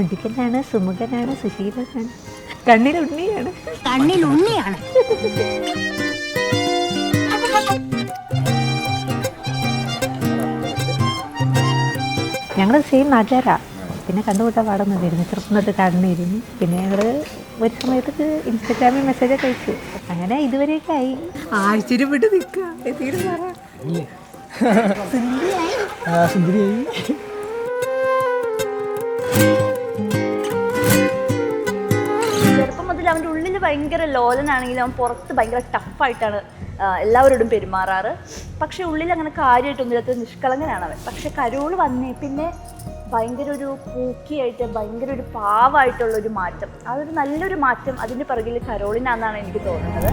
മിടുക്കനാണ്, സുമുഖനാണ്, സുശീലനാണ്, കണ്ണിലുണ്ണിയാണ്. ഞങ്ങൾ സെയിം നാട്ടുകാരാ. പിന്നെ കണ്ടുകൂട്ടാൻ പാടൊന്നുമില്ലായിരുന്നു, ചെറുപ്പം തൊട്ട് കാണുന്നിരുന്നു. പിന്നെ ഞങ്ങൾ ഒരു സമയത്തൊക്കെ ഇൻസ്റ്റഗ്രാമിൽ മെസ്സേജൊക്കെ അയച്ചു. അങ്ങനെ ഇതുവരെയൊക്കെ ആയി. ആശ്ചര്യപ്പെട്ട് നിൽക്കുക. ചെറുപ്പം മുതൽ അവൻ്റെ ഉള്ളിൽ ഭയങ്കര ലോലനാണെങ്കിലും അവൻ പുറത്ത് ഭയങ്കര ടഫായിട്ടാണ് എല്ലാവരോടും പെരുമാറാറ്. പക്ഷെ ഉള്ളിൽ അങ്ങനെ കാര്യമായിട്ടൊന്നുമില്ലാത്ത നിഷ്കളങ്കനാണ് അവൻ. പക്ഷെ കരോൾ വന്നേ പിന്നെ ഭയങ്കര ഒരു പൂക്കിയായിട്ട് ഭയങ്കര ഒരു പാവായിട്ടുള്ളൊരു മാറ്റം, അതൊരു നല്ലൊരു മാറ്റം. അതിൻ്റെ പിറകിൽ കരോളിനാണെന്നാണ് എനിക്ക് തോന്നുന്നത്.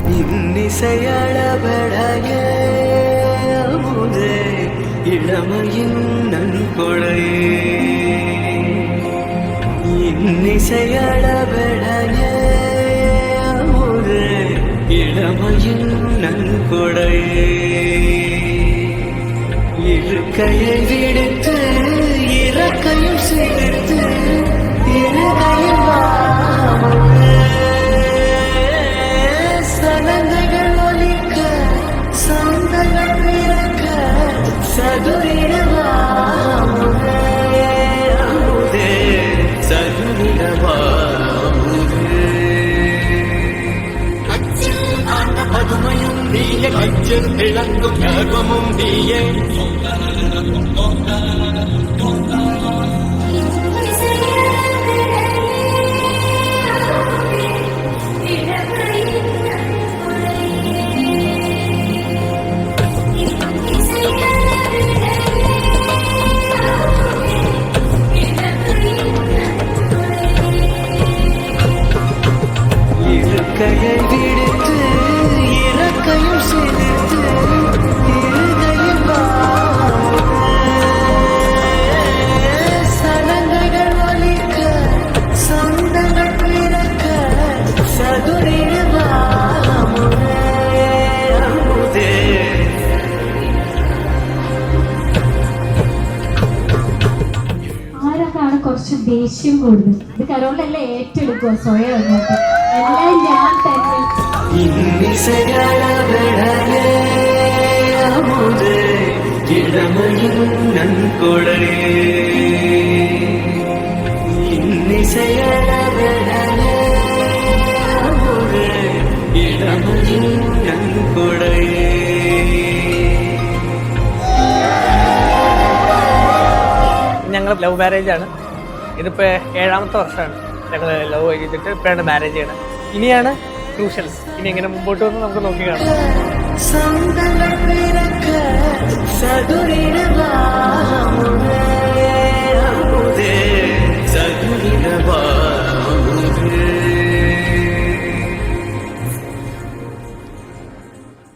இருக்கையை விடுத்து இறக்கையும் சேர்த்து இருகையில் சனந்தைகள் ஒலிக்க சந்தைகள் பிறக்க சதுரிடவாமுதே சதுரிடவாமுதே ஆண்ட பதுமையும் நீய கச்சல் விளங்கும் கர்வமும் நீயே இருக்கையை விடுத்து இறக்கையும் சேர்த்து இருகையில் சனங்கைகள் ஒலிக்க சந்தங்கள் பிறக்க சதுரிடுவாமுதே அமுதே. ആരൊക്കെയാണ് കുറച്ച് ദേഷ്യം കൂടുതൽ? ഇത് കരോളെല്ലാം ഏറ്റെടുക്കുക സ്വയം അങ്ങോട്ട്. എല്ലാം ഞാൻ തന്നെ. இளமையின் நன்கொடரே இளமையின் நன்கொடரே. ഞങ്ങൾ ലവ് മാരേജ് ആണ്. ഇതിപ്പോൾ 7ാമത്തെ വർഷമാണ് ഞങ്ങൾ ലവ് ചെയ്തിട്ട് ഇപ്പോഴാണ് മാരേജ് ചെയ്യണത്. ഇനിയാണ് ക്രൂഷ്യൽസ്. ഇനി എങ്ങനെ മുമ്പോട്ട് വന്ന് നമുക്ക് നോക്കി കാണാം.